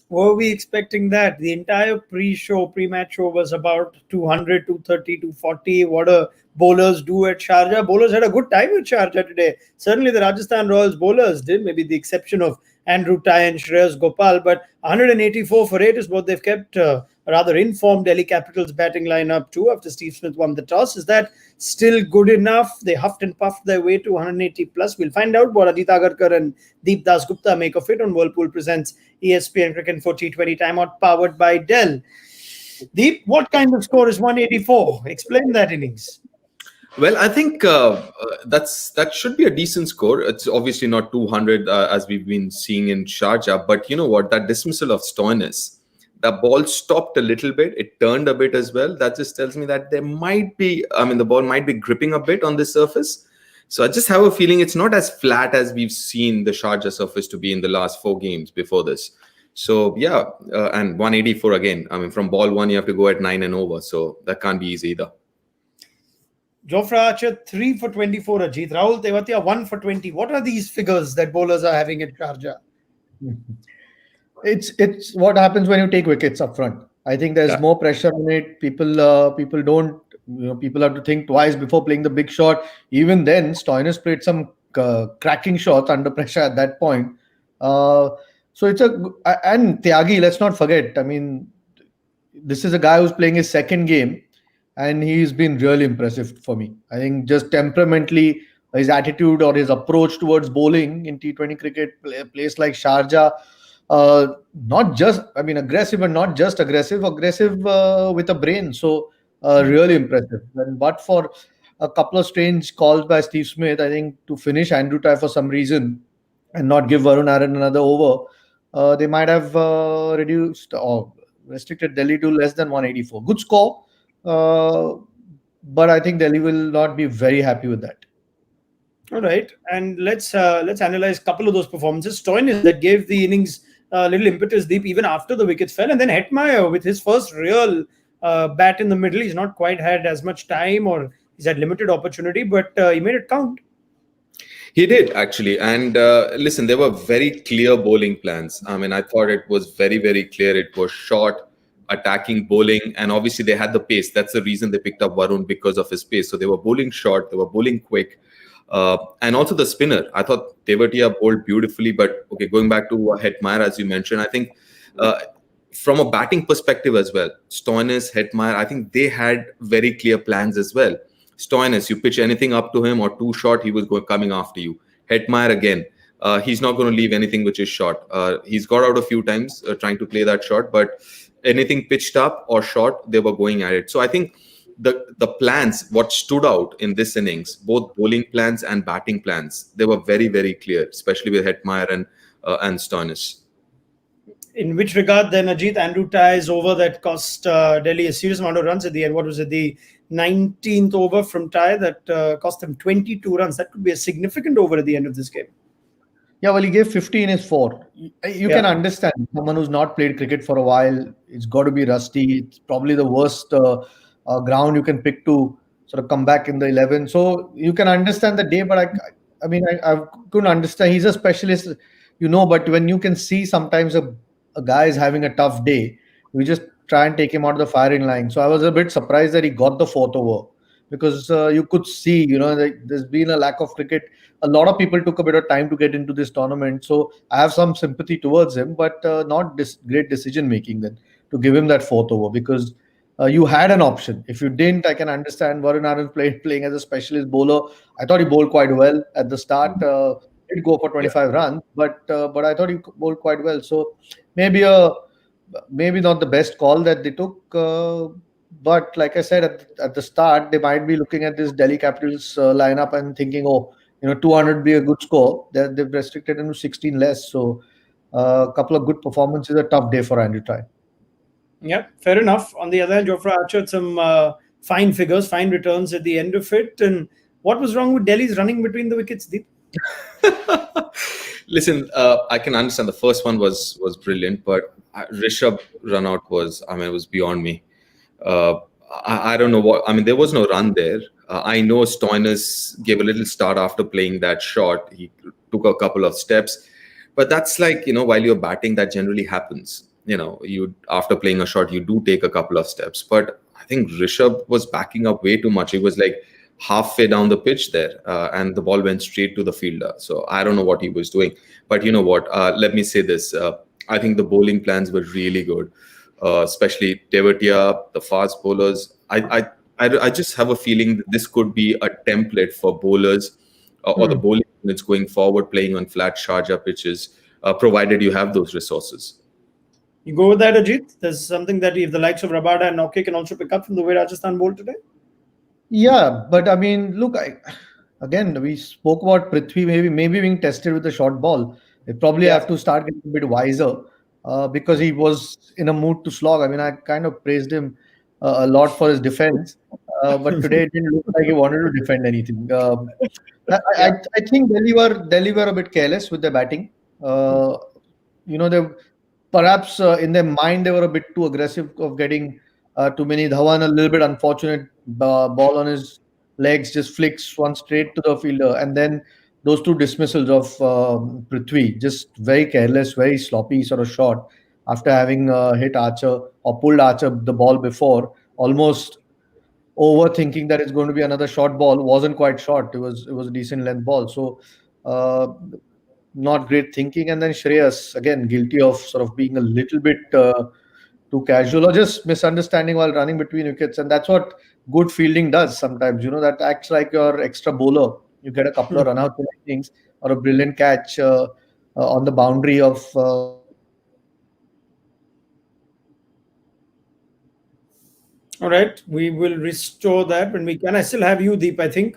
Were we expecting that? The entire pre-match show was about 200, 230, 240. What do bowlers do at Sharjah? Bowlers had a good time at Sharjah today. Certainly the Rajasthan Royals bowlers did, maybe the exception of Andrew Ty and Shreyas Gopal. But 184 for 8 is what they've kept a rather informed Delhi Capitals batting lineup too after Steve Smith won the toss. Is that still good enough? They huffed and puffed their way to 180 plus. We'll find out what Ajit Agarkar and Deep Das Gupta make of it on Whirlpool Presents ESPN Cricket for T20 Timeout powered by Dell. Deep, what kind of score is 184? Explain that innings. Well, I think that should be a decent score. It's obviously not 200 as we've been seeing in Sharjah, but you know what? That dismissal of Stoinis, the ball stopped a little bit. It turned a bit as well. That just tells me that there might be, the ball might be gripping a bit on the surface. So I just have a feeling it's not as flat as we've seen the Sharjah surface to be in the last 4 games before this. So yeah, and 184 again. From ball 1, you have to go at 9 and over. So that can't be easy either. Jofra Archer 3 for 24, Ajit. Rahul Tewatia 1 for 20. What are these figures that bowlers are having at Sharjah? It's what happens when you take wickets up front. I think there's more pressure on it. People don't, people have to think twice before playing the big shot. Even then, Stoinis played some cracking shots under pressure at that point. So and Tyagi, let's not forget. This is a guy who's playing his second game, and he's been really impressive for me. I think just temperamentally, his attitude or his approach towards bowling in T20 cricket, place like Sharjah, not just, aggressive and not just aggressive with a brain. So really impressive. But for a couple of strange calls by Steve Smith, I think to finish Andrew Ty for some reason and not give Varun Aaron another over, they might have reduced or restricted Delhi to less than 184. Good score. But I think Delhi will not be very happy with that. All right, and let's analyze a couple of those performances. Stoinis that gave the innings a little impetus, Deep, even after the wickets fell, and then Hetmeyer with his first real bat in the middle. He's not quite had as much time, or he's had limited opportunity, but he made it count. He did, actually. And listen, there were very clear bowling plans. I thought it was very, very clear. It was short, attacking bowling, and obviously they had the pace. That's the reason they picked up Varun, because of his pace. So they were bowling short, they were bowling quick, and also the spinner. I thought Tewatia bowled beautifully, but okay, going back to Hetmeyer, as you mentioned, I think from a batting perspective as well, Stoinis, Hetmeyer, I think they had very clear plans as well. Stoinis, you pitch anything up to him or too short, he was coming after you. Hetmeyer again, he's not going to leave anything which is short. He's got out a few times trying to play that shot, but anything pitched up or short, they were going at it. So I think the plans, what stood out in this innings, both bowling plans and batting plans, they were very, very clear, especially with Hetmeyer and Stoinis. In which regard, then, Ajit, Andrew Ty's over that cost Delhi a serious amount of runs at the end. What was it, the 19th over from Ty that cost them 22 runs? That could be a significant over at the end of this game. Yeah, well, he gave 50 in his 4. You can understand someone who's not played cricket for a while. It's got to be rusty. It's probably the worst ground you can pick to sort of come back in the 11. So you can understand the day, but I couldn't understand. He's a specialist, but when you can see sometimes a guy is having a tough day, we just try and take him out of the firing line. So I was a bit surprised that he got the 4th over, because you could see, there's been a lack of cricket. A lot of people took a bit of time to get into this tournament. So I have some sympathy towards him, but not this great decision making then to give him that 4th over, because you had an option. If you didn't, I can understand. Varun Aaron playing as a specialist bowler. I thought he bowled quite well at the start. Did go for 25 runs, but I thought he bowled quite well. So maybe not the best call that they took. But like I said at the start, they might be looking at this Delhi Capitals lineup and thinking, 200 be a good score. They've restricted him to 16 less. So a couple of good performances, a tough day for Andrew Ty. Yeah, fair enough. On the other hand, Jofra Archer had some fine figures, fine returns at the end of it. And what was wrong with Delhi's running between the wickets, Deep? Listen, I can understand the first one was brilliant, but Rishabh run out was, it was beyond me. I don't know what, there was no run there. I know Stoinis gave a little start after playing that shot. He took a couple of steps, but that's like, while you're batting, that generally happens. you after playing a shot, you do take a couple of steps. But I think Rishabh was backing up way too much. He was like halfway down the pitch there, and the ball went straight to the fielder. So I don't know what he was doing. But you know what? Let me say this. I think the bowling plans were really good, especially Tevatia, the fast bowlers. I just have a feeling that this could be a template for bowlers or the Hmm. bowling units going forward, playing on flat Sharjah pitches, provided you have those resources. You go with that, Ajit? There's something that if the likes of Rabada and Nokia can also pick up from the way Rajasthan bowled today. Yeah, but I mean, look, again, we spoke about Prithvi maybe being tested with a short ball. They probably Yeah. have to start getting a bit wiser because he was in a mood to slog. I mean, I kind of praised him a lot for his defense, but today it didn't look like he wanted to defend anything. Yeah. I think Delhi were a bit careless with their batting. Uh, they perhaps in their mind they were a bit too aggressive of getting too many Dhawan, a little bit unfortunate ball on his legs, just flicks one straight to the fielder, and then those two dismissals of Prithvi, just very careless, very sloppy sort of shot after having hit Archer or pulled Archer the ball before, almost overthinking that it's going to be another short ball. Wasn't quite short. It was a decent length ball. So uh, not great thinking. And then Shreyas again guilty of sort of being a little bit too casual or just misunderstanding while running between wickets. And that's what good fielding does sometimes. That acts like your extra bowler. You get a couple of run-outs in innings or a brilliant catch on the boundary of All right. We will restore that when we can. I still have you, Deep, I think.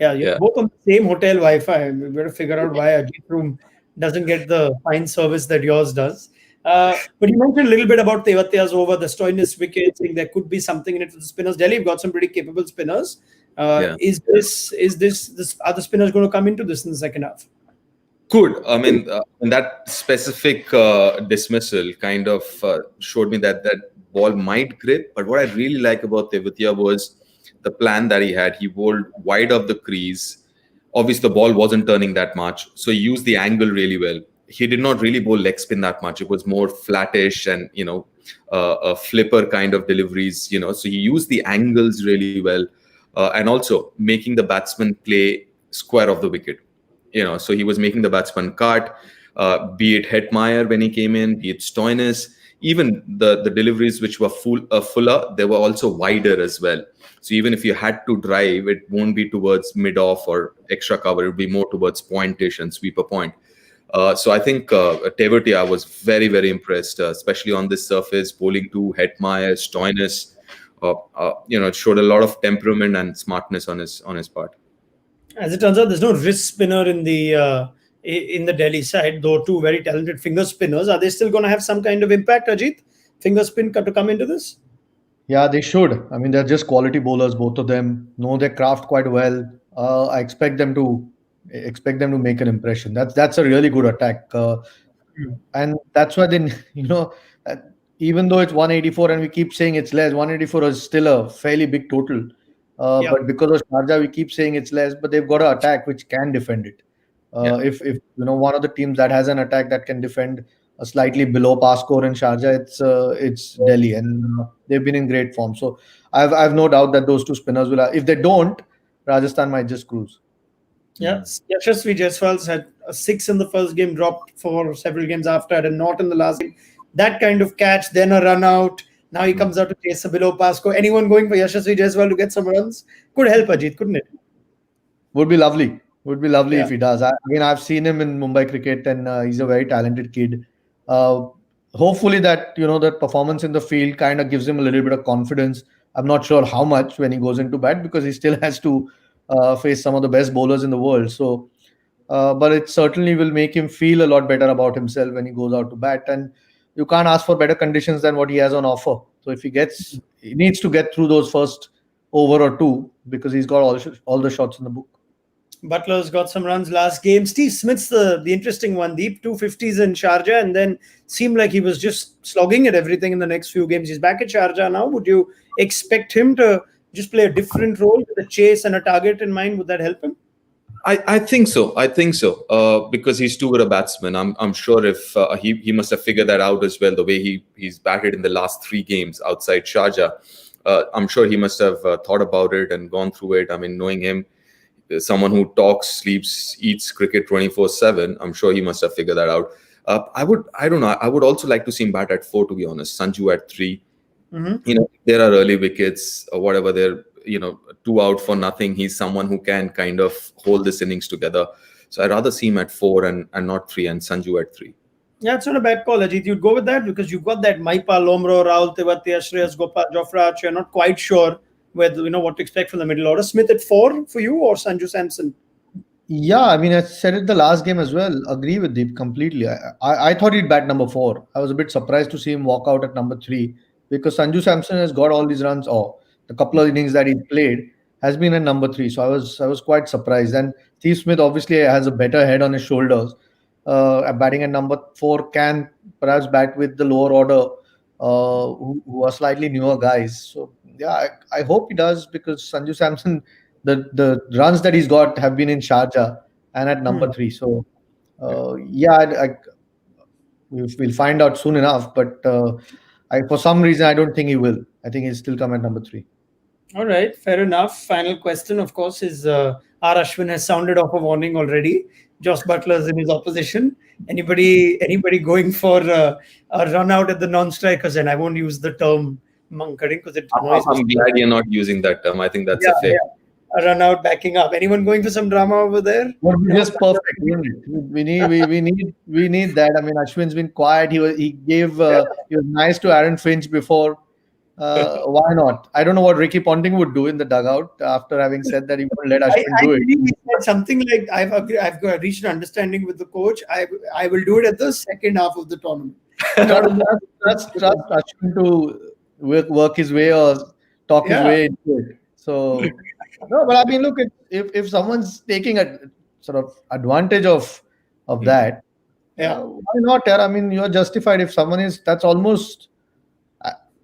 Yeah, you're Yeah. both on the same hotel Wi-Fi. We've got to figure out why Ajit room doesn't get the fine service that yours does. But you mentioned a little bit about Tevatia's over, the Stoinis wicket, saying there could be something in it for the spinners. Delhi have got some pretty capable spinners. Yeah. Is this are the spinners going to come into this in the second half? Could. I mean, and that specific dismissal kind of showed me that that ball might grip. But what I really like about Tevatia was the plan that he had. He bowled wide of the crease. Obviously, the ball wasn't turning that much, so he used the angle really well. He did not really bowl leg spin that much. It was more flattish and a flipper kind of deliveries. So he used the angles really well, and also making the batsman play square of the wicket. So he was making the batsman cut, be it Hetmeyer when he came in, be it Stoinis, even the deliveries which were fuller, they were also wider as well. So even if you had to drive, it won't be towards mid off or extra cover. It would be more towards pointish and sweeper point. So I think Tevertia was very, very impressed, especially on this surface, bowling to Hetmeyer, Stoinis. It showed a lot of temperament and smartness on his part. As it turns out, there's no wrist spinner in the Delhi side, though two very talented finger spinners. Are they still going to have some kind of impact, Ajit? Finger spin to come into this? Yeah, they should. I mean, they're just quality bowlers, both of them know their craft quite well. I expect them to make an impression. That's a really good attack, and that's why then uh, even though it's 184 and we keep saying it's less, 184 is still a fairly big total. Yeah, But because of Sharjah, we keep saying it's less, but they've got an attack which can defend it. Yeah. If one of the teams that has an attack that can defend a slightly below par score in Sharjah, it's Delhi, and they've been in great form. So I've no doubt that those two spinners will. If they don't, Rajasthan might just cruise. yeah. Yashasvi Jaiswal's had a six in the first game, dropped for several games after, had a not in the last game. That kind of catch, then a run out. Now he comes out to chase a below Pasco. Anyone going for Yashasvi Jaiswal to get some runs could help Ajit, couldn't it? Would be lovely. Would be lovely Yeah. if he does. I mean, I've seen him in Mumbai cricket, and he's a very talented kid. Uh, Hopefully, that performance in the field kind of gives him a little bit of confidence. I'm not sure how much when he goes into bat because he still has to face some of the best bowlers in the world. So, but it certainly will make him feel a lot better about himself when he goes out to bat. And you can't ask for better conditions than what he has on offer. So if he needs to get through those first over or two because he's got all the shots in the book. Butler's got some runs last game. Steve Smith's the interesting one. Deep 250s in Sharjah, and then seemed like he was just slogging at everything in the next few games. He's back at Sharjah now. Would you expect him to just play a different role with a chase and a target in mind? Would that help him? I think so. I think so. Because he's too good a batsman. I'm sure if he must have figured that out as well. The way he's batted in the last 3 games outside Sharjah, I'm sure he must have thought about it and gone through it. I mean, knowing him, someone who talks, sleeps, eats cricket 24/7. I'm sure he must have figured that out. I don't know. I would also like to see him bat at 4. To be honest, Sanju at 3. There are early wickets or whatever. They're 2 out for nothing. He's someone who can kind of hold this innings together. So I'd rather see him at 4 and not 3, and Sanju at 3. Yeah, it's not a bad call, Ajit. You'd go with that because you've got that Maipa, Lomro, Rahul Tewatia, Shreyas Gopal, Jofra Archer. You're not quite sure whether what to expect from the middle order. Smith at 4 for you or Sanju Samson? Yeah, I mean, I said it the last game as well. Agree with Deep completely. I thought he'd bat number 4. I was a bit surprised to see him walk out at number 3 because Sanju Samson has got all these runs, or the couple of innings that he played has been at number 3. So I was quite surprised. And Steve Smith obviously has a better head on his shoulders. Batting at number 4 can perhaps bat with the lower order, who are slightly newer guys. So yeah, I hope he does because Sanju Samson, the runs that he's got have been in Sharjah and at number 3. So we'll find out soon enough. But for some reason, I don't think he will. I think he'll still come at number 3. All right, fair enough. Final question, of course, is R. Ashwin has sounded off a warning already. Josh Butler's in his opposition. Anybody going for a run out at the non-strikers? And I won't use the term monkering because it annoys me. I'm glad you're not using that term. I think that's a fair. A run out backing up. Anyone going for some drama over there? Would be just perfect. We need that. I mean, Ashwin's been quiet. He was nice to Aaron Finch before. Why not? I don't know what Ricky Ponting would do in the dugout after having said that he wouldn't let Ashwin do it. He said something like, I've reached an understanding with the coach. I will do it at the second half of the tournament. Trust Ashwin to work his way or talk his way into it. So, no, but I mean, look, if someone's taking a sort of advantage of that, why not? I mean, you're justified if someone is. That's almost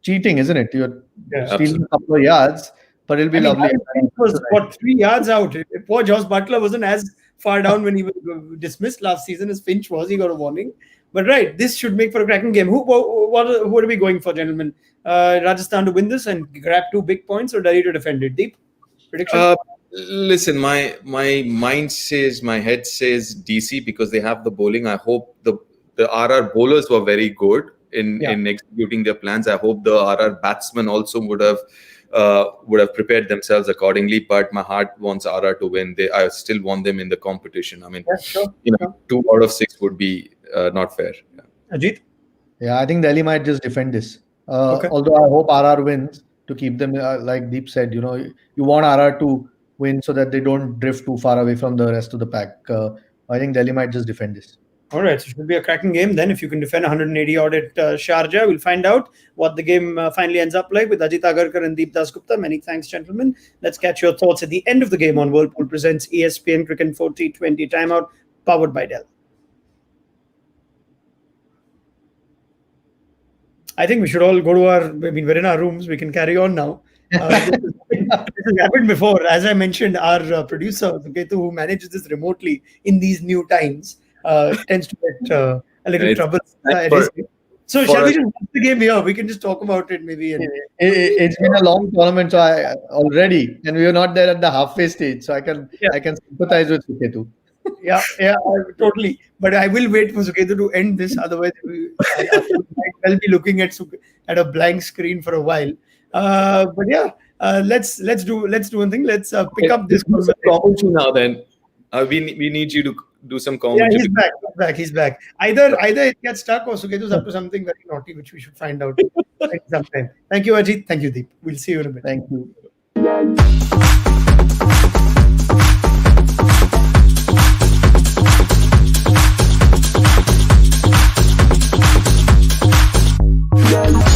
cheating, isn't it? You're stealing a couple of yards, but it'll be lovely. It was 3 yards out. Poor Josh Butler wasn't as far down when he was dismissed last season as Finch was. He got a warning. But right, this should make for a cracking game. What are we going for, gentlemen? Rajasthan to win this and grab 2 big points, or Delhi to defend it? Deep prediction? Listen, my mind says, my head says DC because they have the bowling. I hope the RR bowlers were very good in executing their plans. I hope the RR batsmen also would have prepared themselves accordingly. But my heart wants RR to win. I still want them in the competition. I mean, 2 out of 6 would be not fair. Ajit? Yeah, I think Delhi might just defend this. Although I hope RR wins to keep them, like Deep said, you want RR to win so that they don't drift too far away from the rest of the pack. I think Delhi might just defend this. All right, so it should be a cracking game then. If you can defend 180 odd at Sharjah, we'll find out what the game finally ends up like with Ajit Agarkar and Deep Dasgupta. Many thanks, gentlemen. Let's catch your thoughts at the end of the game on Whirlpool presents ESPN Cricket 4 T20 Timeout, powered by Dell. I think we should all go to we're in our rooms. We can carry on now. This has happened before. As I mentioned, our producer, Suketu, who manages this remotely in these new times, tends to get a little trouble. So shall we just watch the game here? We can just talk about it maybe. It's been a long tournament already, and we are not there at the halfway stage. So I can sympathize with Suketu. Yeah, totally. But I will wait for Suketu to end this. Otherwise, I'll be looking at a blank screen for a while. But yeah, let's do one thing. Let's pick up this conversation now. Then we need you to do some commentary. Yeah, he's back. Either it gets stuck or Suketu's up to something very naughty, which we should find out sometime. Thank you, Ajit. Thank you, Deep. We'll see you in a bit. Thank you. Yeah.